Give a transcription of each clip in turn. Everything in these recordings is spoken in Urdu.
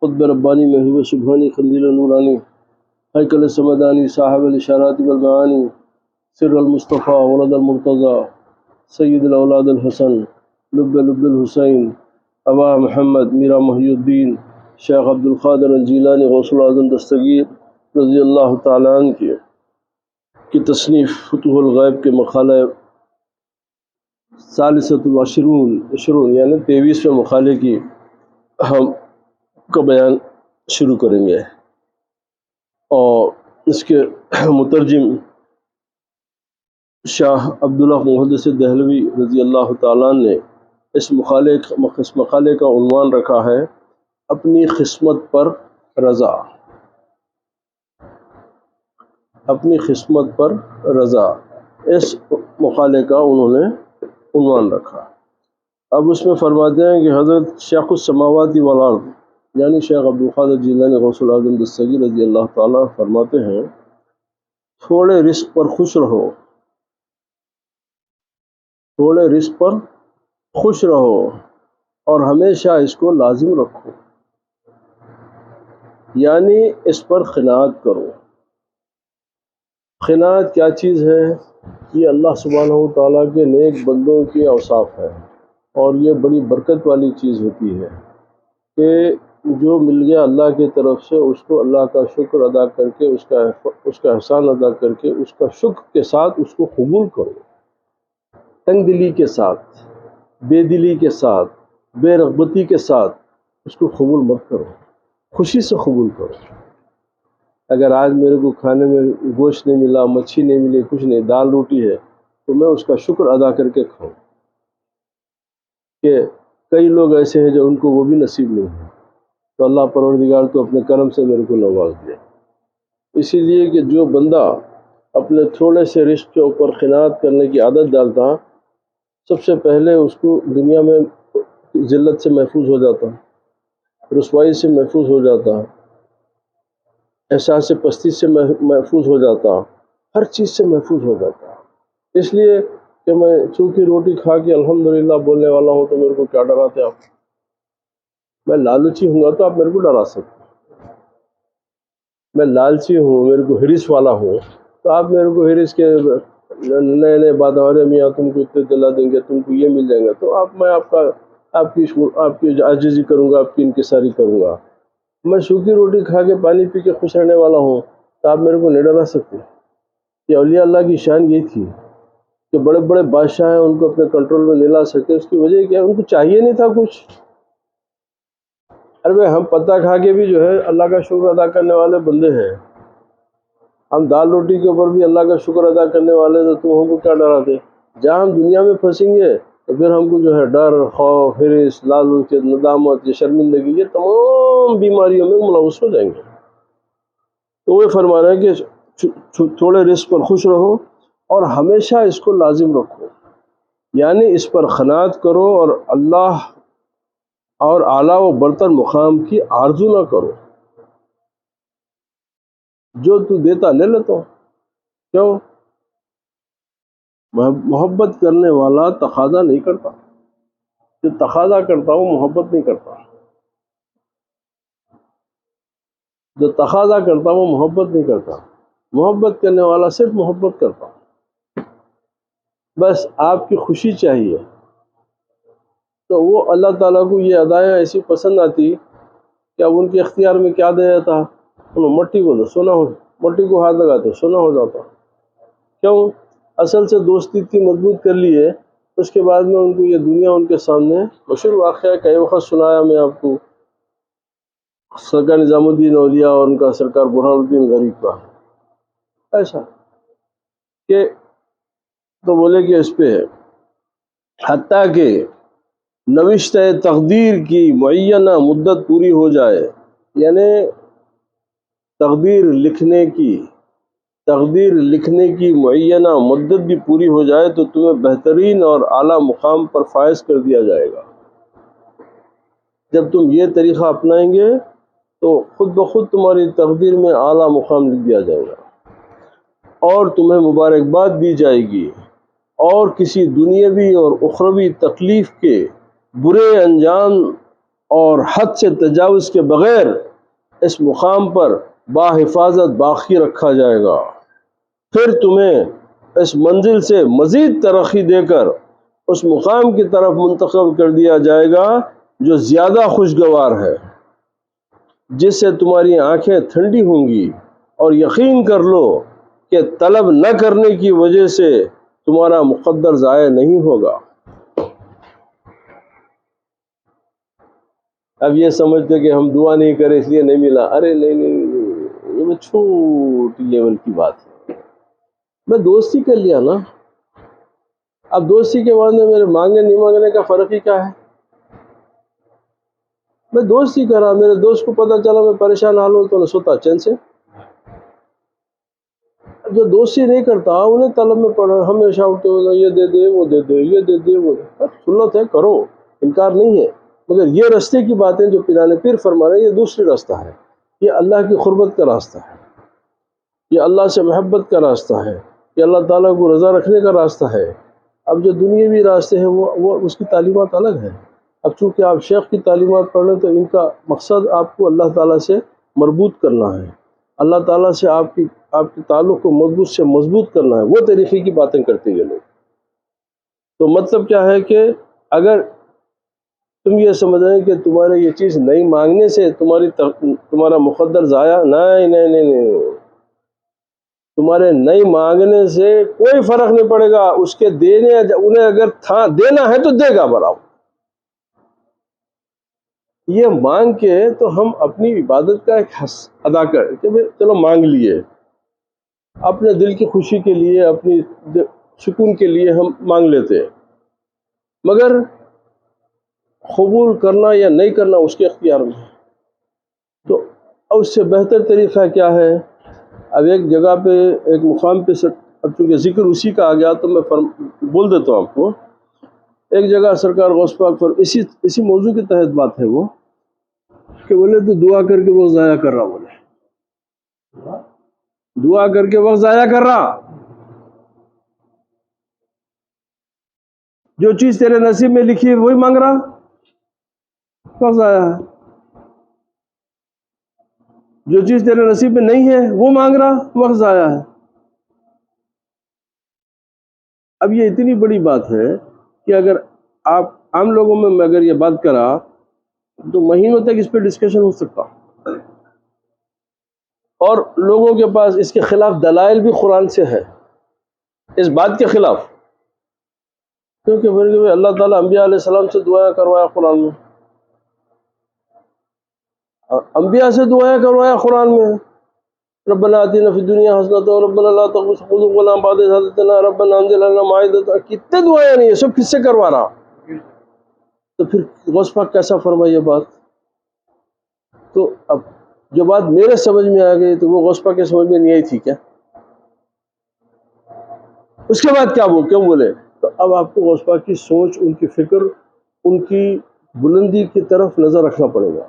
قطب ربانی محبوب سبحانی قندیل نورانی ہیکل سمدانی صاحب الاشارات والمعانی سر المصطفیٰ ولد المرتضی سید الاولاد الحسن لب الحسین ابا محمد میرا محی الدین شیخ عبد القادر الجیلانی غوث الاعظم دستگیر رضی اللہ تعالیٰ عنہ کی تصنیف فتوح الغیب کے مقالہ ثالثۃ العشرون یعنی 23ویں مقالے کی ہم کا بیان شروع کریں گے، اور اس کے مترجم شاہ عبداللہ محدث دہلوی رضی اللہ تعالیٰ نے اس مقالے کا عنوان رکھا ہے اپنی قسمت پر رضا۔ اپنی قسمت پر رضا، اس مقالے کا انہوں نے عنوان رکھا۔ اب اس میں فرماتے ہیں کہ حضرت شیخ السماوات والارض یعنی شیخ عبد القادر جیلانی غوث الاعظم دستگیر رضی اللہ تعالیٰ فرماتے ہیں تھوڑے رزق پر خوش رہو، تھوڑے رزق پر خوش رہو اور ہمیشہ اس کو لازم رکھو، یعنی اس پر قناعت کرو۔ قناعت کیا چیز ہے؟ یہ اللہ سبحانہ و تعالیٰ کے نیک بندوں کی اوصاف ہے، اور یہ بڑی برکت والی چیز ہوتی ہے کہ جو مل گیا اللہ کی طرف سے اس کو اللہ کا شکر ادا کر کے اس کا احسان ادا کر کے اس کا شکر کے ساتھ اس کو قبول کرو، تنگ دلی کے ساتھ، بے دلی کے ساتھ، بے رغبتی کے ساتھ اس کو قبول مت کرو، خوشی سے قبول کرو۔ اگر آج میرے کو کھانے میں گوشت نہیں ملا، مچھی نہیں ملی، کچھ نہیں، دال روٹی ہے، تو میں اس کا شکر ادا کر کے کھاؤں، کہ کئی لوگ ایسے ہیں جو ان کو وہ بھی نصیب نہیں ہے، تو اللہ پروردگار تو اپنے کرم سے میرے کو نواز دے۔ اسی لیے کہ جو بندہ اپنے تھوڑے سے رزق کے اوپر قناعت کرنے کی عادت ڈالتا، سب سے پہلے اس کو دنیا میں ذلت سے محفوظ ہو جاتا، رسوائی سے محفوظ ہو جاتا، احساس پستی سے محفوظ ہو جاتا، ہر چیز سے محفوظ ہو جاتا۔ اس لیے کہ میں سوکھی روٹی کھا کے الحمدللہ بولنے والا ہوں تو میرے کو کیا ڈراتے آپ؟ میں لالچی ہوں گا تو آپ میرے کو ڈرا سکتے، میں لالچی ہوں، میرے کو ہرس والا ہوں تو آپ میرے کو ہرس کے نئے بات ہو رہے میاں تم کو اتنے دلا دیں گے، تم کو یہ مل جائیں گا، تو میں آپ کی عاجزی کروں گا، آپ کی انکساری کروں گا۔ میں سوکھی روٹی کھا کے پانی پی کے خوش رہنے والا ہوں تو آپ میرے کو نہیں ڈرا سکتے۔ یہ اولیاء اللہ کی شان یہ تھی کہ بڑے بڑے بادشاہ ہیں ان کو اپنے کنٹرول میں نہیں لا سکے، اس کی وجہ کیا ہے؟ ان کو چاہیے نہیں تھا کچھ۔ ارے ہم پتہ کھا کے بھی جو ہے اللہ کا شکر ادا کرنے والے بندے ہیں، ہم دال روٹی کے اوپر بھی اللہ کا شکر ادا کرنے والے، تو تم ہم کو کیا ڈراتے؟ جہاں ہم دنیا میں پھنسیں گے تو پھر ہم کو جو ہے ڈر، خوف، ہرس، لالچ، ندامت، یہ شرمندگی، یہ تمام بیماریوں میں ملوث ہو جائیں گے۔ تو وہ فرما رہے ہیں کہ تھوڑے رزق پر خوش رہو اور ہمیشہ اس کو لازم رکھو، یعنی اس پر قناعت کرو اور اللہ اور اعلیٰ و برتر مقام کی آرزو نہ کرو۔ جو تو دیتا لے لیتا ہوں، کیوں؟ محبت کرنے والا تقاضا نہیں کرتا، جو تقاضا کرتا وہ محبت نہیں کرتا، جو تقاضا کرتا وہ محبت نہیں کرتا، محبت کرنے والا صرف محبت کرتا۔ بس آپ کی خوشی چاہیے تو وہ اللہ تعالیٰ کو یہ ادائیں ایسی پسند آتی کہ اب ان کے اختیار میں کیا دے دیتا، انہوں مٹی کو سونا ہو، مٹی کو ہاتھ لگاتے سونا ہو جاتا۔ کیوں؟ اصل سے دوستی اتنی مضبوط کر لی ہے، اس کے بعد میں ان کو یہ دنیا ان کے سامنے مشہور واقعہ کئی وقت سنایا میں آپ کو، سرکار نظام الدین اولیاء اور ان کا سرکار برہان الدین غریب کا، ایسا کہ تو بولے کہ اس پہ حتیٰ کہ نوشتہ تقدیر کی معینہ مدت پوری ہو جائے، یعنی تقدیر لکھنے کی معینہ مدت بھی پوری ہو جائے تو تمہیں بہترین اور اعلیٰ مقام پر فائز کر دیا جائے گا۔ جب تم یہ طریقہ اپنائیں گے تو خود بخود تمہاری تقدیر میں اعلیٰ مقام لکھ دیا جائے گا اور تمہیں مبارکباد دی جائے گی، اور کسی دنیاوی اور اخروی تکلیف کے برے انجام اور حد سے تجاوز کے بغیر اس مقام پر باحفاظت باقی رکھا جائے گا، پھر تمہیں اس منزل سے مزید ترقی دے کر اس مقام کی طرف منتقل کر دیا جائے گا جو زیادہ خوشگوار ہے، جس سے تمہاری آنکھیں ٹھنڈی ہوں گی، اور یقین کر لو کہ طلب نہ کرنے کی وجہ سے تمہارا مقدر ضائع نہیں ہوگا۔ اب یہ سمجھتے کہ ہم دعا نہیں کرے اس لیے نہیں ملا، ارے نہیں، یہ چھوٹی لیول کی بات ہے۔ میں دوستی کر لیا نا، اب دوستی کے بعد میں میرے مانگنے نہیں مانگنے کا فرق ہی کیا ہے؟ میں دوستی کرا، میرے دوست کو پتہ چلا میں پریشان حال ہوں تو نہ سوتا چین سے۔ جو دوستی نہیں کرتا انہیں طلب میں پڑا ہمیشہ اٹھتے ہوئے یہ دے دے وہ دے دے یہ دے دے وہ دے۔ سنت ہے، کرو، انکار نہیں ہے، مگر یہ راستے کی باتیں جو پیرانے پیر فرما رہے ہیں یہ دوسری راستہ ہے، یہ اللہ کی قربت کا راستہ ہے، یہ اللہ سے محبت کا راستہ ہے، یہ اللہ تعالیٰ کو رضا رکھنے کا راستہ ہے۔ اب جو دنیاوی راستے ہیں وہ اس کی تعلیمات الگ ہیں۔ اب چونکہ آپ شیخ کی تعلیمات پڑھ لیں تو ان کا مقصد آپ کو اللہ تعالیٰ سے مربوط کرنا ہے، اللہ تعالیٰ سے آپ کے تعلق کو مضبوط سے مضبوط کرنا ہے، وہ طریقے کی باتیں کرتے ہیں لوگ۔ تو مطلب کیا ہے کہ اگر تم یہ سمجھ رہے ہیں کہ تمہارے یہ چیز نہیں مانگنے سے تمہارا مقدر ضائع، نہیں، تمہارے نہیں مانگنے سے کوئی فرق نہیں پڑے گا، اس کے دینے انہیں اگر دینا ہے تو دے گا برابر۔ یہ مانگ کے تو ہم اپنی عبادت کا ایک حص ادا کر کہ چلو مانگ لیے، اپنے دل کی خوشی کے لیے، اپنی سکون کے لیے ہم مانگ لیتے ہیں، مگر قبول کرنا یا نہیں کرنا اس کے اختیار میں ہے۔ تو اس سے بہتر طریقہ کیا ہے؟ اب ایک جگہ پہ ایک مقام پہ اب چونکہ ذکر اسی کا آ گیا تو میں بول دیتا ہوں آپ کو۔ ایک جگہ سرکار غوث پاک پر اسی موضوع کے تحت بات ہے وہ کہ بولے تو دعا کر کے وقت ضائع کر رہا، بولے دعا کر کے وقت ضائع کر رہا، جو چیز تیرے نصیب میں لکھی ہے وہی مانگ رہا، وقت ضائع ہے۔ جو چیز تیرے نصیب میں نہیں ہے وہ مانگ رہا، وقت ضائع ہے۔ اب یہ اتنی بڑی بات ہے کہ اگر آپ عام لوگوں میں اگر یہ بات کرا تو مہینوں تک اس پہ ڈسکشن ہو سکتا، اور لوگوں کے پاس اس کے خلاف دلائل بھی قرآن سے ہے اس بات کے خلاف، کیونکہ اللہ تعالیٰ انبیاء علیہ السلام سے دعائیں کروایا قرآن میں، انبیاء سے دعائیں کروایا قرآن میں، ربنا آتنا فی الدنیا حسنۃ ربنا لا تزغ قلوبنا بعد إذ هديتنا ربنا انزل علينا مائدۃ، کتنے دعائیں نہیں، سب کس سے کروا رہا؟ تو پھر غوث پاک کیسا فرمائی یہ بات؟ تو اب جو بات میرے سمجھ میں آ گئی تو وہ غوث پاک کے سمجھ میں نہیں آئی تھی کیا؟ اس کے بعد کیوں بولے؟ تو اب آپ کو غوث پاک کی سوچ، ان کی فکر، ان کی بلندی کی طرف نظر رکھنا پڑے گا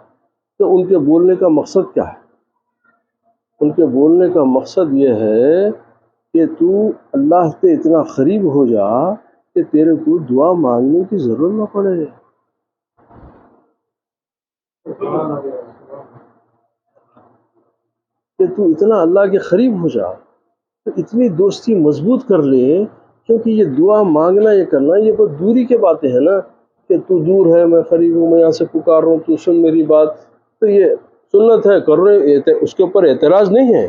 کہ ان کے بولنے کا مقصد کیا ہے۔ ان کے بولنے کا مقصد یہ ہے کہ تو اللہ سے اتنا قریب ہو جا کہ تیرے کو دعا مانگنے کی ضرورت نہ پڑے، کہ تو اتنا اللہ کے قریب ہو جا، تو اتنی دوستی مضبوط کر لے، کیونکہ یہ دعا مانگنا یہ کرنا یہ بہت دوری کے باتیں ہیں نا، کہ تو دور ہے میں قریب ہوں، میں یہاں سے پکار رہا ہوں تو سن میری بات، تو یہ سنت ہے، کر رہے، اس کے اوپر اعتراض نہیں ہے،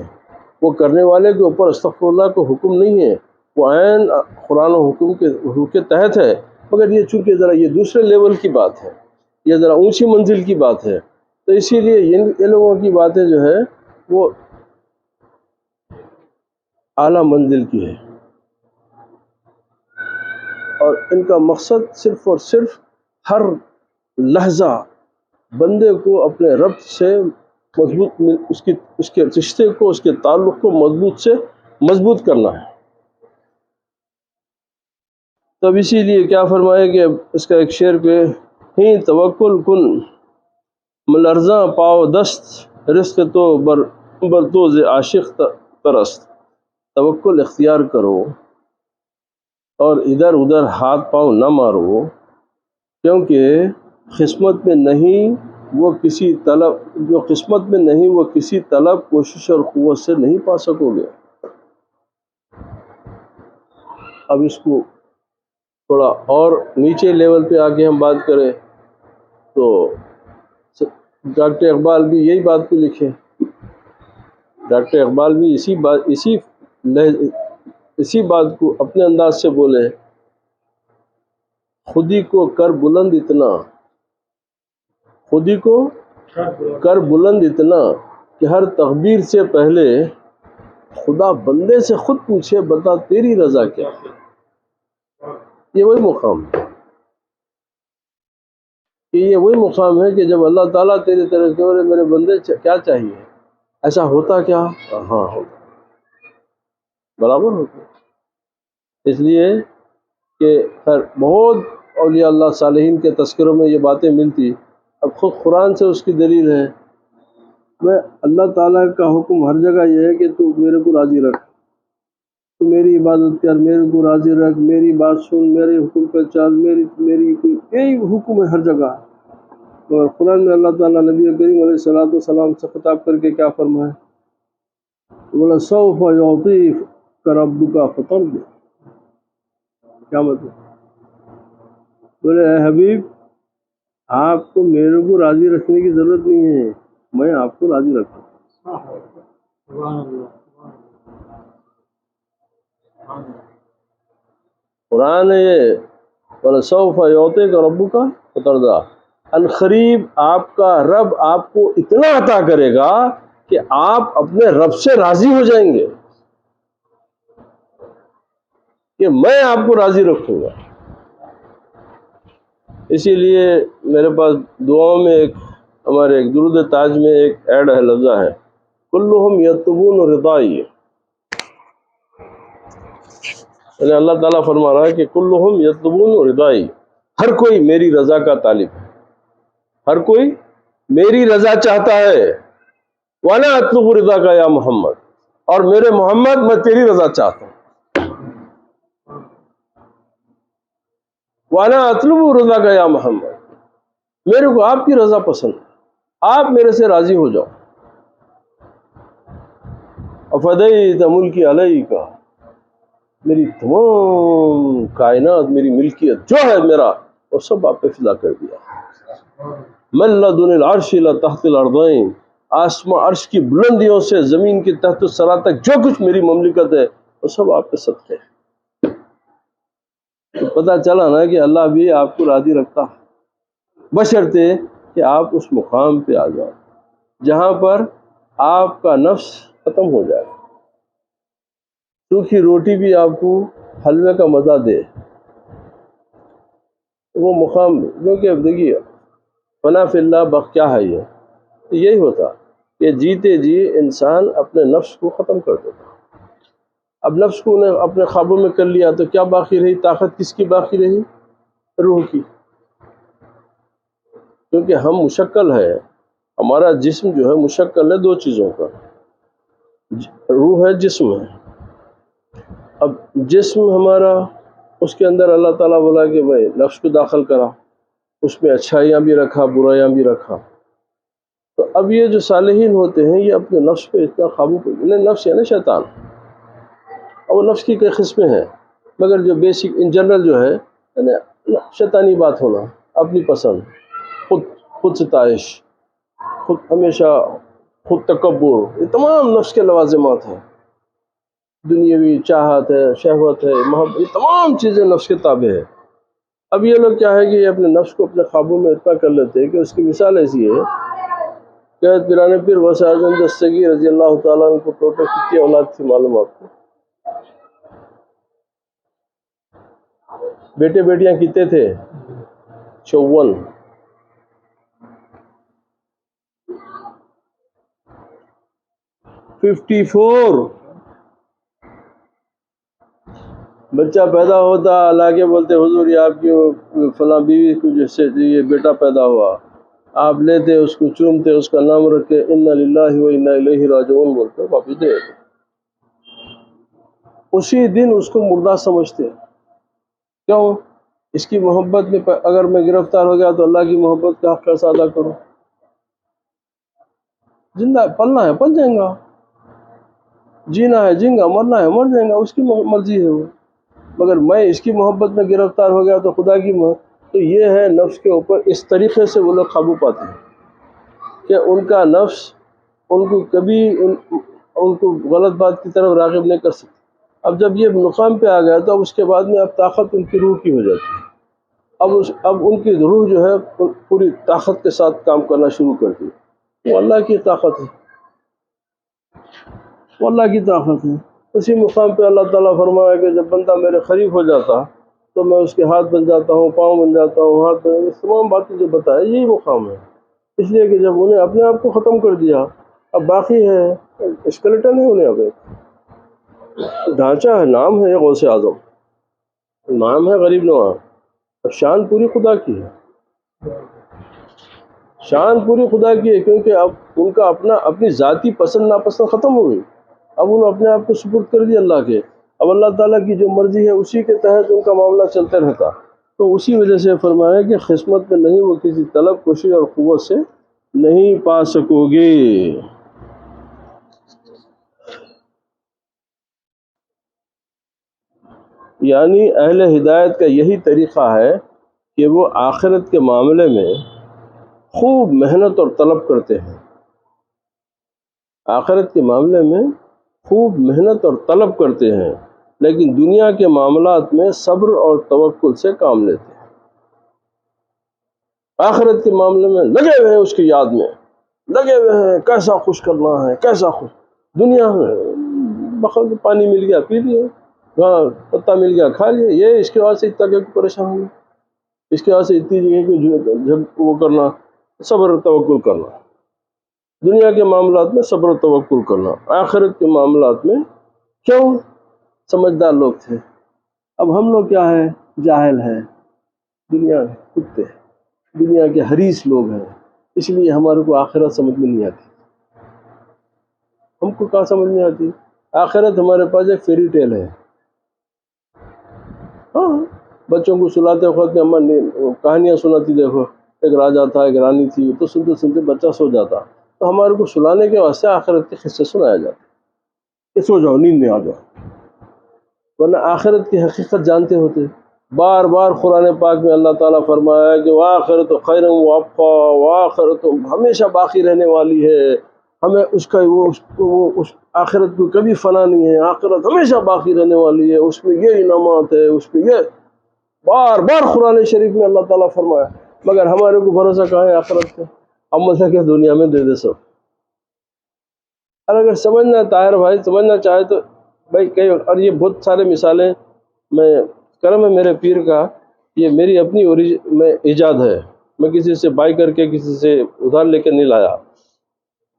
وہ کرنے والے کے اوپر استغفر اللہ کو حکم نہیں ہے، وہ عین قرآن و حکم کے روح کے تحت ہے، مگر یہ چونکہ ذرا یہ دوسرے لیول کی بات ہے، یہ ذرا اونچی منزل کی بات ہے، تو اسی لیے یہ لوگوں کی باتیں جو ہے وہ اعلیٰ منزل کی ہے، اور ان کا مقصد صرف اور صرف ہر لحظہ بندے کو اپنے رب سے مضبوط، اس کے رشتے کو، اس کے تعلق کو مضبوط کرنا ہے۔ تب اسی لیے کیا فرمایا کہ اس کا ایک شعر پہ ہی توکل کن ملرزاں پاؤ دست رزق تو برتوز عاشق پرست، توکل اختیار کرو اور ادھر ادھر ہاتھ پاؤں نہ مارو، کیونکہ قسمت میں نہیں وہ کسی طلب جو قسمت میں نہیں وہ کسی طلب کوشش اور قوت سے نہیں پا سکو گے۔ اب اس کو تھوڑا اور نیچے لیول پہ آ کے ہم بات کریں تو ڈاکٹر اقبال بھی یہی بات کو لکھے، ڈاکٹر اقبال بھی اسی بات کو اپنے انداز سے بولے، خودی کو کر بلند اتنا، خودی کو کر بلند اتنا کہ ہر تقدیر سے پہلے خدا بندے سے خود پوچھے بتا تیری رضا کیا ہے۔ یہ وہی مقام ہے کہ جب اللہ تعالیٰ تیری طرف کہ میرے بندے کیا چاہیے، ایسا ہوتا کیا؟ ہاں ہوتا، برابر ہوتا۔ اس لیے کہ بہت اولیاء اللہ صالحین کے تذکروں میں یہ باتیں ملتی، اب خود قرآن سے اس کی دلیل ہے۔ میں اللہ تعالیٰ کا حکم ہر جگہ یہ ہے کہ تو میرے کو راضی رکھ، تو میری عبادت کر، میرے کو راضی رکھ، میری بات سن، میرے حکم پہ چل، میری یہی حکم ہے ہر جگہ۔ اور قرآن میں اللہ تعالیٰ نبی کریم علیہ السلام سے خطاب کر کے کیا فرمائے؟ بولا سوف یعطیک ربک فترضی، کیا مطلب؟ بولے اے حبیب آپ کو میرے کو راضی رکھنے کی ضرورت نہیں ہے، میں آپ کو راضی رکھوں۔ قرآن ہے یہ، وَلَسَوْفَ يُعْطِيكَ رَبُّكَ فَتَرْضَىٰ، عنقریب آپ کا رب آپ کو اتنا عطا کرے گا کہ آپ اپنے رب سے راضی ہو جائیں گے کہ میں آپ کو راضی رکھوں گا۔ اسی لیے میرے پاس دعاؤں میں ہمارے ایک درود تاج میں ایک ایڈ ہے، لفظہ ہے کلہم یطلبون رضائی، یعنی اللہ تعالیٰ فرما رہا ہے کہ کلہم یطلبون رضائی، ہر کوئی میری رضا کا طالب ہے، ہر کوئی میری رضا چاہتا ہے۔ وَأَنَا أَطْلُبُ رِضَاكَ یا محمد، اور میرے محمد میں تیری رضا چاہتا ہوں۔ وَأَنَا أَطْلُبُ رِضَاكَ یا محمد، میرے کو آپ کی رضا پسند ہے، آپ میرے سے راضی ہو جاؤ۔ أَفَدَيْتَ مُلْكِي عَلَيْكَ، میری تمام کائنات، میری ملکیت جو ہے میرا، وہ سب آپ پہ فدا کر دیا۔ مَن لَدُنِ الْعَرْشِ إِلَى تَحْتِ الْأَرْضَيْنِ، آسمان عرش کی بلندیوں سے زمین کی تحت الثریٰ تک جو کچھ میری مملکت ہے وہ سب آپ پہ صدقے ہے۔ تو پتہ چلا نا کہ اللہ بھی آپ کو راضی رکھتا ہے، بشرطے کہ آپ اس مقام پہ آ جاؤ جہاں پر آپ کا نفس ختم ہو جائے، سوکھی روٹی بھی آپ کو حلوے کا مزہ دے، وہ مقام۔ کیونکہ اب دیکھیے فنا فی اللہ بخ کیا ہے، یہ یہی ہوتا کہ جیتے جی انسان اپنے نفس کو ختم کر دیتا۔ اب نفس کو نے اپنے خوابوں میں کر لیا تو کیا باقی رہی؟ طاقت کس کی باقی رہی؟ روح کی، کیونکہ ہم مشکل ہے، ہمارا جسم جو ہے مشکل ہے دو چیزوں کا، روح ہے، جسم ہے۔ اب جسم ہمارا، اس کے اندر اللہ تعالیٰ بولا کہ بھائی نفس کو داخل کرا، اس میں اچھائیاں بھی رکھا، برائیاں بھی رکھا۔ تو اب یہ جو صالحین ہوتے ہیں یہ اپنے نفس پہ اتنا قابو پہ، نفس یعنی شیطان، اور وہ نفس کی کئی قسمیں ہیں، مگر جو بیسک ان جنرل جو ہے یعنی شیطانی بات ہونا، اپنی پسند، خود ستائش، خود ہمیشہ خود تکبر، یہ تمام نفس کے لوازمات ہیں، دنیاوی چاہت ہے، شہوت ہے، محبت، یہ تمام چیزیں نفس کے تابع ہے۔ اب یہ لوگ کیا ہے کہ یہ اپنے نفس کو اپنے قابو میں اتنا کر لیتے ہیں کہ اس کی مثال ایسی ہے کہ پیرانے پیر غوث اعظم دستگیر رضی اللہ تعالیٰ عنہ کو ٹوٹل کتنی اولاد تھی معلوم آپ کو؟ بیٹے بیٹیاں کتنے تھے؟ 54۔ 54 بچہ پیدا ہوتا، اللہ کے بولتے حضور یہ آپ کی فلاں بیوی کو جس سے یہ بیٹا پیدا ہوا، آپ لیتے اس کو چومتے، اس کا نام رکھ کے انا للہ و انا الیہ راجعون بولتے واپس دے دیتے، اسی دن اس کو مردہ سمجھتے۔ کیوں؟ اس کی محبت میں اگر میں گرفتار ہو گیا تو اللہ کی محبت کا حق کیسا ادا کروں؟ زندہ پلنا ہے پل جائیں گا، جینا ہے جیں گا، مرنا ہے مر جائیں گا، اس کی مرضی ہے وہ۔ مگر میں اس کی محبت میں گرفتار ہو گیا تو خدا کی تو یہ ہے نفس کے اوپر اس طریقے سے وہ لوگ قابو پاتے ہیں کہ ان کا نفس ان کو کبھی ان کو غلط بات کی طرف راغب نہیں کر سکتے۔ اب جب یہ مقام پہ آ گیا تو اب اس کے بعد میں اب طاقت ان کی روح کی ہو جاتی ہے۔ اب ان کی روح جو ہے پوری طاقت کے ساتھ کام کرنا شروع کرتی ہے۔ وہ اللہ کی طاقت ہے، وہ اللہ کی طاقت ہے۔ اسی مقام پہ اللہ تعالیٰ فرمایا کہ جب بندہ میرے قریب ہو جاتا تو میں اس کے ہاتھ بن جاتا ہوں، پاؤں بن جاتا ہوں، ہاتھ بن، اس تمام باتیں جو بتائے یہی مقام ہے۔ اس لیے کہ جب انہیں اپنے آپ کو ختم کر دیا، اب باقی ہے اسکلیٹن ہے، انہیں اب ایک ڈھانچہ ہے، نام ہے غوث اعظم، نام ہے غریب نواز۔ اب شان پوری خدا کی ہے، شان پوری خدا کی ہے، کیونکہ اب ان کا اپنی ذاتی پسند ناپسند ختم ہو گئی۔ اب انہوں نے اپنے آپ کو سپرد کر دیا اللہ کے۔ اب اللہ تعالیٰ کی جو مرضی ہے اسی کے تحت ان کا معاملہ چلتا رہتا۔ تو اسی وجہ سے فرمایا کہ قسمت میں نہیں وہ کسی طلب، کوشش اور قوت سے نہیں پا سکو گے۔ یعنی اہل ہدایت کا یہی طریقہ ہے کہ وہ آخرت کے معاملے میں خوب محنت اور طلب کرتے ہیں، آخرت کے معاملے میں خوب محنت اور طلب کرتے ہیں، لیکن دنیا کے معاملات میں صبر اور توکل سے کام لیتے ہیں۔ آخرت کے معاملے میں لگے ہوئے ہیں، اس کی یاد میں لگے ہوئے ہیں، کیسا خوش کرنا ہے، کیسا خوش۔ دنیا میں بخود پانی مل گیا پی لیے، پتا مل گیا کھا لیے، یہ اس کے واسطے اتنا کہ پریشان ہونا، اس کے واسطے اتنی جگہ کہ وہ کرنا، صبر اور توکل کرنا۔ دنیا کے معاملات میں صبر و توکل کرنا، آخرت کے معاملات میں کیوں؟ سمجھدار لوگ تھے۔ اب ہم لوگ کیا ہے؟ جاہل ہے، دنیا کتے، دنیا کے حریص لوگ ہیں، اس لیے ہمارے کو آخرت سمجھ میں نہیں آتی۔ ہم کو کہاں سمجھ میں آتی؟ آخرت ہمارے پاس ایک فیری ٹیل ہے۔ ہاں، بچوں کو سلاتے وقت میں اماں کہانیاں سناتی، دیکھو ایک راجا تھا، ایک رانی تھی، تو سنتے سنتے بچہ سو جاتا، تو ہمارے کو سلانے کے واسطے آخرت کے قصے سنایا جاتا کہ سو جاؤ، نیند میں آ جاؤ، ورنہ آخرت کی حقیقت جانتے ہوتے۔ بار بار قرآن پاک میں اللہ تعالیٰ فرمایا ہے کہ وآخرت خیر وابقیٰ، وآخرت ہمیشہ باقی رہنے والی ہے، ہمیں اس کا وہ اس آخرت کو کبھی فنا نہیں ہے، آخرت ہمیشہ باقی رہنے والی ہے، اس میں یہ انعامات ہے، اس میں یہ بار بار قرآن شریف میں اللہ تعالیٰ فرمایا۔ مگر ہمارے کو بھروسہ کہاں ہے آخرت کا؟ ہم مطلب کہ دنیا میں دے دے سب۔ اور اگر سمجھنا طاہر بھائی سمجھنا چاہے تو بھائی کئی، اور یہ بہت سارے مثالیں، میں کرم ہے میرے پیر کا، یہ میری اپنی میں ایجاد ہے، میں کسی سے بائی کر کے کسی سے ادھار لے کے نہیں لایا۔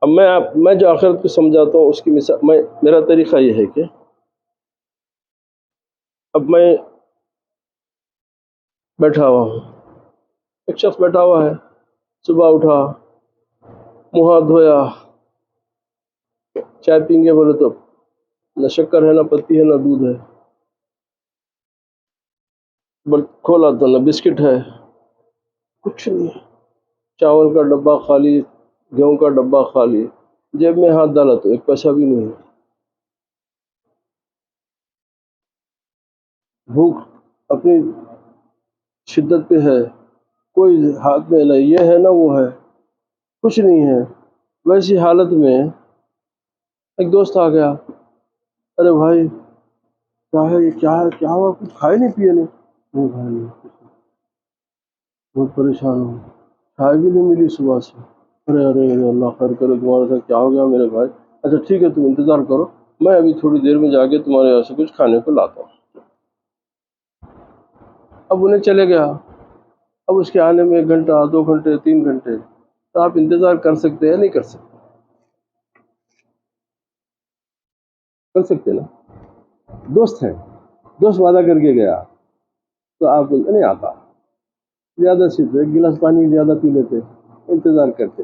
اب میں جو آخرت کو سمجھاتا ہوں اس کی مثال، میرا طریقہ یہ ہے کہ اب میں بیٹھا ہوا ہوں، ایک شخص بیٹھا ہوا ہے، صبح اٹھا، منہ ہاتھ دھویا، چائے پیں گے بولے تو نہ شکر ہے، نہ پتی ہے، نہ دودھ ہے، کھولا تو نہ بسکٹ ہے، کچھ نہیں، چاول کا ڈبہ خالی، گیہوں کا ڈبہ خالی، جیب میں ہاتھ ڈالا تو ایک پیسہ بھی نہیں ہے، بھوک اپنی شدت پہ ہے، کوئی ہاتھ میں نہ یہ ہے نہ وہ ہے، کچھ نہیں ہے۔ ویسی حالت میں ایک دوست آ گیا، ارے بھائی کیا ہے، یہ کیا ہوا، کچھ کھائے نہیں پیے نہیں؟ نہیں بھائی نہیں، بہت پریشان ہوں، چائے بھی نہیں ملی صبح سے۔ ارے ارے ارے اللہ خیر کرے، تمہارے ساتھ کیا ہو گیا میرے بھائی؟ اچھا ٹھیک ہے، تم انتظار کرو، میں ابھی تھوڑی دیر میں جا کے تمہارے یہاں سے کچھ کھانے کو لاتا ہوں۔ اب انہیں چلے گیا، اب اس کے آنے میں 1 گھنٹہ، 2 گھنٹے، 3 گھنٹے، تو آپ انتظار کر سکتے ہیں؟ نہیں کر سکتے؟ کر سکتے نا؟ دوست ہیں، دوست وعدہ کر کے گیا تو آپ بولتے نہیں آتا، زیادہ صرف 1 گلاس پانی زیادہ پی لیتے، انتظار کرتے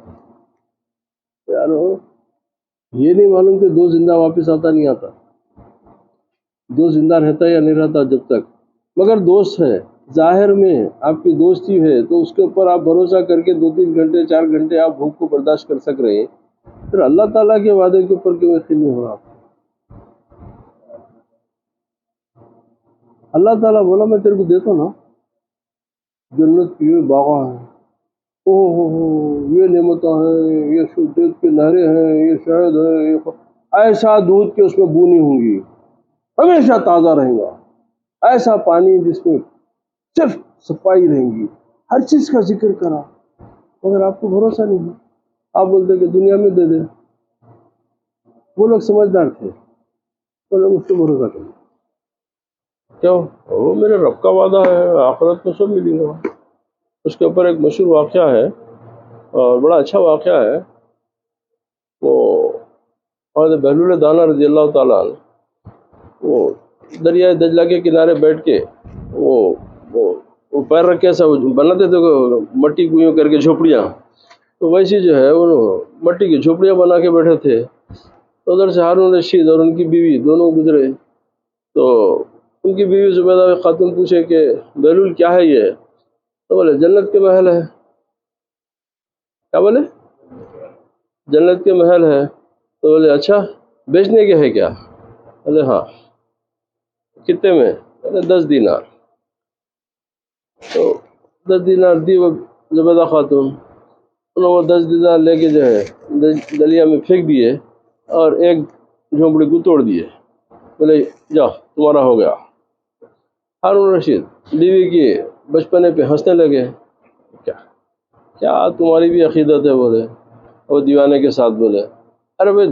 یار۔ یہ نہیں معلوم کہ 2 زندہ واپس آتا نہیں آتا، 2 زندہ رہتا یا نہیں رہتا جب تک، مگر دوست ہے، ظاہر میں آپ کی دوستی ہے تو اس کے اوپر آپ بھروسہ کر کے 2-3 گھنٹے 4 گھنٹے آپ بھوک کو برداشت کر سک رہے ہیں، پھر اللہ تعالیٰ کے وعدے کے اوپر کیوں یقین نہیں ہو رہا؟ اللہ تعالیٰ بولا میں تیرے کو دیتا نا، جنت کی یہ باغاں ہیں، یہ نعمتیں ہیں، یہ دودھ کی نہریں ہیں، یہ شہد ہے، ایسا دودھ کہ اس میں بو نہیں ہوں گی، ہمیشہ تازہ رہے گا، ایسا پانی جس میں صرف صفائی رہیں گی، ہر چیز کا ذکر کرا، مگر آپ کو بھروسہ نہیں ہے، آپ بولتے کہ دنیا میں دے دے۔ وہ لوگ سمجھدار تھے، وہ لوگ اس کو بھروسہ کریں، کیوں؟ وہ میرے رب کا وعدہ ہے، آخرت میں سب ملے گا۔ اس کے اوپر ایک مشہور واقعہ ہے اور بڑا اچھا واقعہ ہے، وہ حضرت بہلول دانا رضی اللہ تعالیٰ عنہ وہ دریائے دجلہ کے کنارے بیٹھ کے وہ پیر رکھ کے ایسا بناتے تھے مٹی کو یوں کر کے جھوپڑیاں، تو ویسی جو ہے وہ مٹی کی جھوپڑیاں بنا کے بیٹھے تھے۔ ادھر سے ہارون رشید اور ان کی بیوی دونوں گزرے، تو ان کی بیوی زبیدہ خاتون پوچھے کہ بہلول کیا ہے یہ؟ تو بولے جنت کے محل ہے۔ کیا بولے؟ جنت کے محل ہے۔ تو بولے اچھا بیچنے کے ہے کیا؟ بولے ہاں۔ کتنے میں؟ بولے 10 دینار۔ تو 10 دینار دی وہ زبیدہ خاتون، انہوں نے 10 دینار لے کے جو ہے دریا میں پھینک دیے اور ایک جھونپڑی کو توڑ دیے، بولے جاؤ تمہارا ہو گیا۔ ہارون رشید بیوی کی بچپنے پہ ہنسنے لگے، کیا تمہاری بھی عقیدت ہے؟ بولے وہ دیوانے کے ساتھ بولے ارے بھائی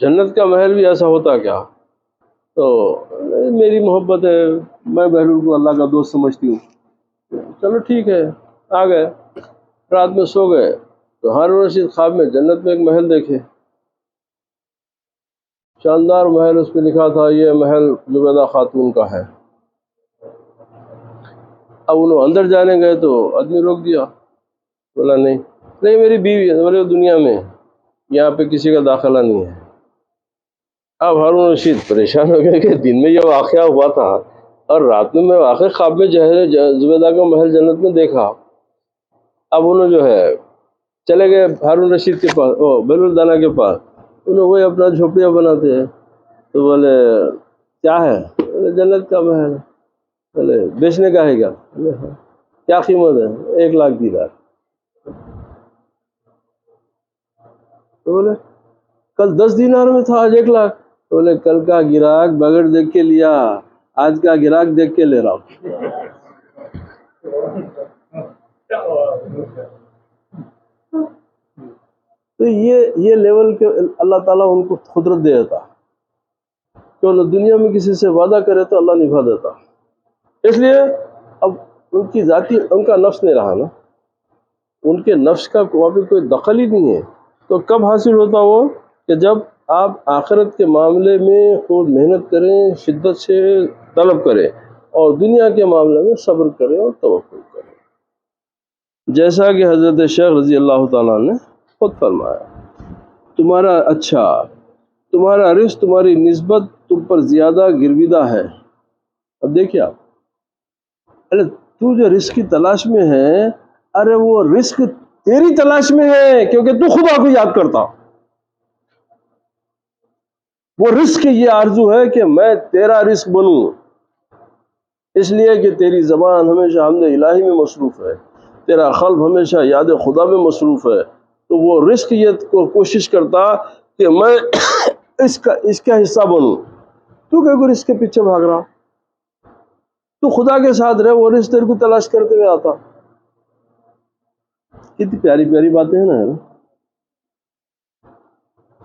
جنت کا محل بھی ایسا ہوتا کیا؟ تو میری محبت ہے، میں بہلول کو اللہ کا دوست سمجھتی ہوں۔ چلو ٹھیک ہے، آ گئے، رات میں سو گئے تو ہارون رشید خواب میں جنت میں ایک محل دیکھے، شاندار محل، اس پہ لکھا تھا یہ محل زبیدہ خاتون کا ہے۔ اب انہوں اندر جانے گئے تو آدمی روک دیا، بولا نہیں میری بیوی ہے، بولے دنیا میں یہاں پہ کسی کا داخلہ نہیں ہے۔ اب ہارون رشید پریشان ہو گئے کہ دن میں یہ واقعہ ہوا تھا اور رات میں واقعی خواب میں زبیدہ کا محل جنت میں دیکھا۔ اب انہوں جو ہے چلے گئے ہارون رشید کے پاس، بہلول دانا کے پاس، انہوں وہی اپنا جھوپڑیاں بناتے ہیں، تو بولے کیا ہے؟ بولے جنت کا محل۔ بولے بیچنے کا ہے کیا؟ بولے ہاں۔ کیا قیمت ہے؟ 1 لاکھ دینار۔ تو بولے کل 10 دینار میں تھا، آج 1 لاکھ۔ بولے کل کا گراہک بغیر دیکھ کے لیا، آج کا گراہک دیکھ کے لے رہا ہوں۔ تو یہ لیول کے اللہ تعالیٰ ان کو قدرت دے دیتا کہ وہ دنیا میں کسی سے وعدہ کرے تو اللہ نبھا دیتا۔ اس لیے اب ان کی ذاتی ان کا نفس نہیں رہا نا، ان کے نفس کا وہاں پہ کوئی دخل ہی نہیں ہے، تو کب حاصل ہوتا وہ کہ جب آپ آخرت کے معاملے میں خوب محنت کریں، شدت سے طلب کریں اور دنیا کے معاملے میں صبر کریں اور توکل کریں، جیسا کہ حضرت شیخ رضی اللہ تعالیٰ نے خود فرمایا تمہارا رزق تمہاری نسبت تم پر زیادہ گرویدہ ہے۔ اب دیکھیے آپ، ارے تو جو رزق کی تلاش میں ہے، ارے وہ رزق تیری تلاش میں ہے کیونکہ تو خدا کو یاد کرتا، وہ رزق کی یہ آرزو ہے کہ میں تیرا رزق بنوں، اس لیے کہ تیری زبان ہمیشہ حمد الہی میں مصروف ہے، تیرا قلب ہمیشہ یاد خدا میں مصروف ہے، تو وہ رزق یہ کوشش کرتا کہ میں اس کا حصہ بنوں۔ تو کیا رزق کے پیچھے بھاگ رہا؟ تو خدا کے ساتھ رہے، وہ رزق تیرے کو تلاش کرتے ہوئے آتا۔ کتنی پیاری پیاری باتیں ہیں نا۔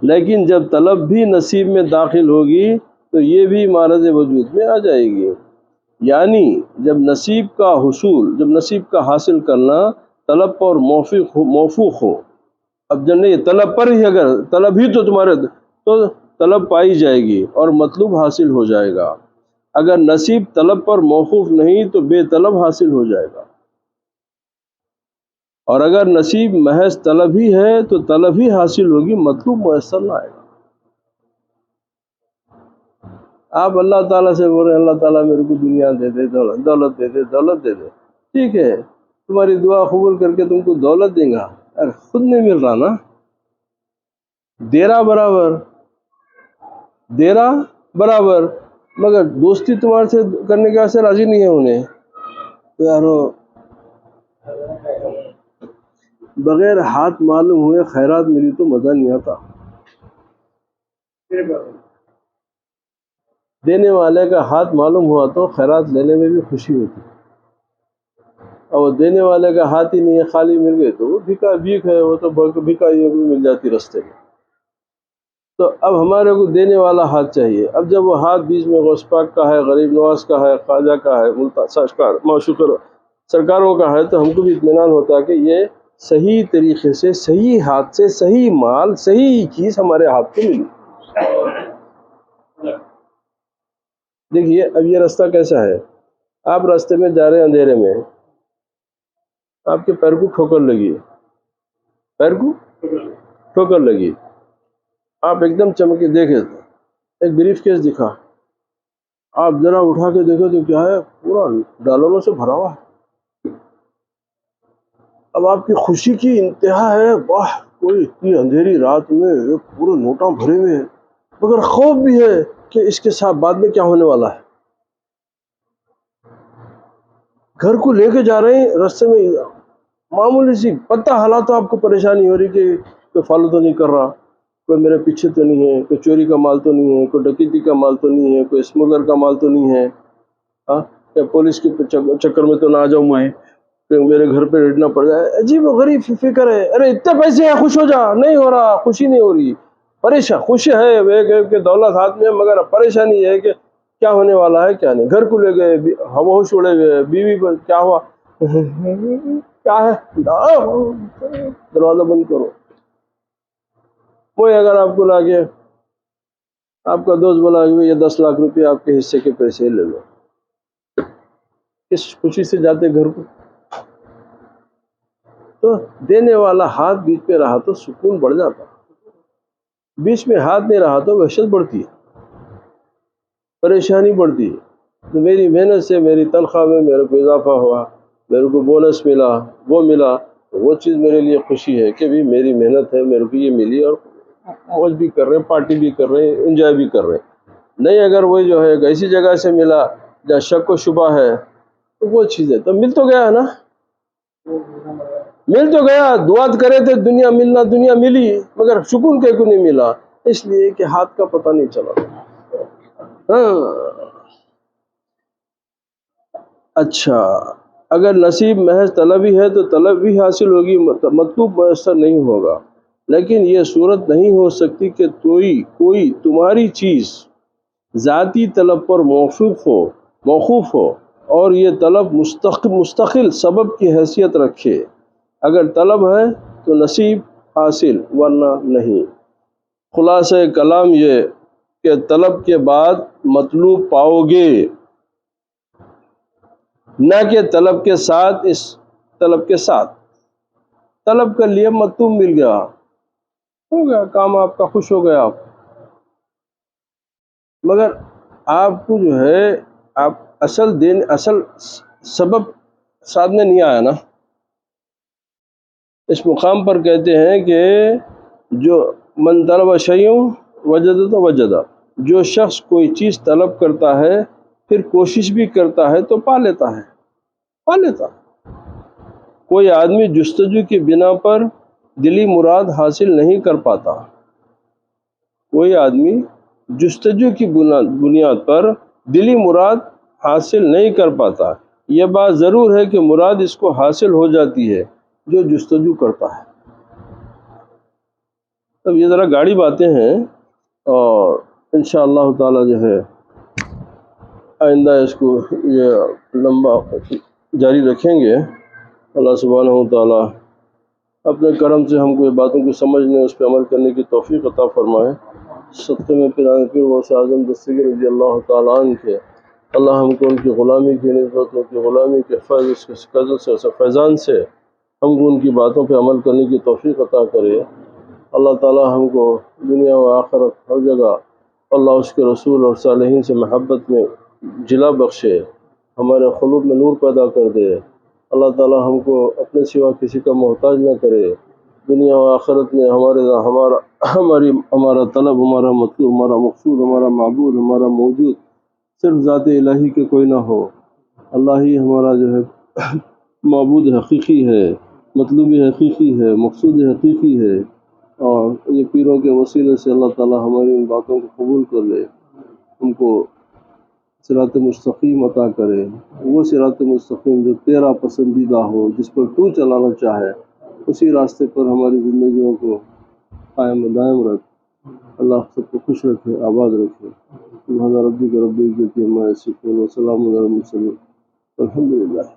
لیکن جب طلب بھی نصیب میں داخل ہوگی تو یہ بھی معرض وجود میں آ جائے گی، یعنی جب نصیب کا حاصل کرنا طلب پر موفوق ہو، اب جب نہیں طلب پر ہی، اگر طلب ہی تو تمہارے تو طلب پائی جائے گی اور مطلوب حاصل ہو جائے گا، اگر نصیب طلب پر موقوف نہیں تو بے طلب حاصل ہو جائے گا، اور اگر نصیب محض طلب ہی ہے تو طلب ہی حاصل ہوگی، مطلوب میسر نہ آئے گا۔ آپ اللہ تعالیٰ سے بول رہے ہیں اللہ تعالیٰ میرے کو دنیا دے دے، دولت دے دے، دولت دے دے، ٹھیک ہے تمہاری دعا قبول کر کے تم کو دولت دیں گا، یار خود نہیں مل رہا نا، دیرا برابر، دیرا برابر، مگر دوستی تمہارے سے کرنے کے واسطے راضی نہیں ہے انہیں، تو یارو بغیر ہاتھ معلوم ہوئے خیرات ملی تو مزہ نہیں آتا، دینے والے کا ہاتھ معلوم ہوا تو خیرات لینے میں بھی خوشی ہوتی، اور دینے والے کا ہاتھ ہی نہیں ہے، خالی مل گئے تو وہ بھیک ہے، وہ تو بھکائیوں کو مل جاتی رستے میں۔ تو اب ہمارے کو دینے والا ہاتھ چاہیے، اب جب وہ ہاتھ بیچ میں غوث پاک کا ہے، غریب نواز کا ہے، خواجہ کا ہے، معشوق سرکاروں کا ہے، تو ہم کو بھی اطمینان ہوتا ہے کہ یہ صحیح طریقے سے، صحیح ہاتھ سے، صحیح مال، صحیح چیز ہمارے ہاتھ کو ملی۔ دیکھیے اب یہ راستہ کیسا ہے، آپ راستے میں جا رہے ہیں اندھیرے میں، آپ کے پیر کو ٹھوکر لگی، پیر کو ٹھوکر لگی، آپ ایک دم چمکے دیکھے، ایک بریف کیس دکھا، آپ ذرا اٹھا کے دیکھو تو کیا ہے، پورا ڈالروں سے بھرا ہوا ہے۔ اب آپ کی خوشی کی انتہا ہے، واہ کوئی اتنی اندھیری رات میں یہ پورے نوٹاں بھرے ہوئے ہیں، مگر خوف بھی ہے کہ اس کے ساتھ بعد میں کیا ہونے والا ہے۔ گھر کو لے کے جا رہے ہیں، راستے میں معمولی سی پتہ ہلا تو آپ کو پریشانی ہو رہی کہ کوئی فالو تو نہیں کر رہا، کوئی میرے پیچھے تو نہیں ہے، کوئی چوری کا مال تو نہیں ہے، کوئی ڈکیتی کا مال تو نہیں ہے، کوئی اسمگلر کا مال تو نہیں ہے، ہاں کہ پولیس کے چکر میں تو نہ آ جاؤں میں کہ میرے گھر پہ ریڈ نہ پڑ جائے۔ عجیب و غریب فکر ہے، ارے اتنے پیسے ہیں، خوش ہو جا، نہیں ہو رہا، خوشی نہیں ہو رہی، پریشان، خوش ہے کہ دولت ہاتھ میں، مگر پریشانی ہے کہ کیا ہونے والا ہے کیا نہیں۔ گھر کو لے گئے، ہوش اڑے گئے، بیوی پر کیا ہوا، کیا ہے، دروازہ بند کرو۔ کوئی اگر آپ کو لاگے، آپ کا دوست بولا کہ یہ 10 لاکھ روپے آپ کے حصے کے پیسے لے لو، کس خوشی سے جاتے گھر کو؟ تو دینے والا ہاتھ بیچ میں رہا تو سکون بڑھ جاتا، بیچ میں ہاتھ نہیں رہا تو وحشت بڑھتی ہے، پریشانی بڑھتی ہے۔ تو میری محنت سے میری تنخواہ میں میرے کو اضافہ ہوا، میرے کو بونس ملا، وہ ملا، وہ چیز میرے لیے خوشی ہے کہ بھی میری محنت ہے، میرے کو یہ ملی، اور موج بھی کر رہے ہیں، پارٹی بھی کر رہے ہیں، انجوائے بھی کر رہے ہیں۔ نہیں اگر وہ جو ہے ایک ایسی جگہ سے ملا جہاں شک و شبہ ہے تو وہ چیز ہے، تو مل تو گیا ہے نا، مل تو گیا، دعا کرے تھے دنیا ملنا، دنیا ملی، مگر سکون کہیں کو نہیں ملا، اس لیے کہ ہاتھ کا پتہ نہیں چلا۔ ہاں اچھا، اگر نصیب محض طلبی ہے تو طلب بھی حاصل ہوگی، مطلوب میسر نہیں ہوگا، لیکن یہ صورت نہیں ہو سکتی کہ کوئی تمہاری چیز ذاتی طلب پر موقوف ہو اور یہ طلب مستقل سبب کی حیثیت رکھے۔ اگر طلب ہے تو نصیب حاصل، ورنہ نہیں۔ خلاصہ کلام یہ کہ طلب کے بعد مطلوب پاؤ گے، نہ کہ طلب کے ساتھ، اس طلب کے ساتھ طلب کر لیا، مطلوب مل گیا، ہو گیا کام آپ کا، خوش ہو گیا آپ، مگر آپ کو جو ہے آپ اصل سبب سامنے نہیں آیا نا۔ اس مقام پر کہتے ہیں کہ جو من طلب شیء وجد تو وجد، جو شخص کوئی چیز طلب کرتا ہے پھر کوشش بھی کرتا ہے تو پا لیتا ہے، پا لیتا۔ کوئی آدمی جستجو کی بنا پر دلی مراد حاصل نہیں کر پاتا، کوئی آدمی جستجو کی بنیاد پر دلی مراد حاصل نہیں کر پاتا، یہ بات ضرور ہے کہ مراد اس کو حاصل ہو جاتی ہے جو جستجو کرتا ہے۔ اب یہ ذرا گاڑی باتیں ہیں، اور انشاءاللہ تعالی جو ہے آئندہ اس کو یہ لمبا جاری رکھیں گے۔ اللہ سبحانہ و تعالی اپنے کرم سے ہم کو یہ باتوں کو سمجھنے، اس پہ عمل کرنے کی توفیق عطا فرمائے۔ صدقے میں پیرانے پیر غوث اعظم دستگیر رضی اللہ تعالیٰ عنہ کے، اللہ ہم کو ان کی غلامی کی نسبت، ان کی غلامی کے فیض سے فیضان سے ہم کو ان کی باتوں پہ عمل کرنے کی توفیق عطا کرے۔ اللہ تعالیٰ ہم کو دنیا و آخرت ہر جگہ اللہ اس کے رسول اور صالحین سے محبت میں جلا بخشے، ہمارے قلوب میں نور پیدا کر دے۔ اللہ تعالی ہم کو اپنے سوا کسی کا محتاج نہ کرے، دنیا و آخرت میں ہمارا طلب، ہمارا مطلوب، ہمارا مقصود، ہمارا معبود، ہمارا موجود صرف ذات الہی کے کوئی نہ ہو۔ اللہ ہی ہمارا جو ہے معبود حقیقی ہے، مطلوب حقیقی ہے، مقصود حقیقی ہے، اور یہ پیروں کے وسیلے سے اللہ تعالی ہماری ان باتوں کو قبول کر لے، ہم کو صراط مستقیم عطا کرے، وہ صراط مستقیم جو تیرا پسندیدہ ہو، جس پر تو چلانا چاہے، اسی راستے پر ہماری زندگیوں کو قائم و دائم رکھ۔ اللہ سب کو خوش رکھے، آباد رکھے۔ سبحان ربک رب العزت عما یصفون وسلام علی المرسلین والحمد للہ۔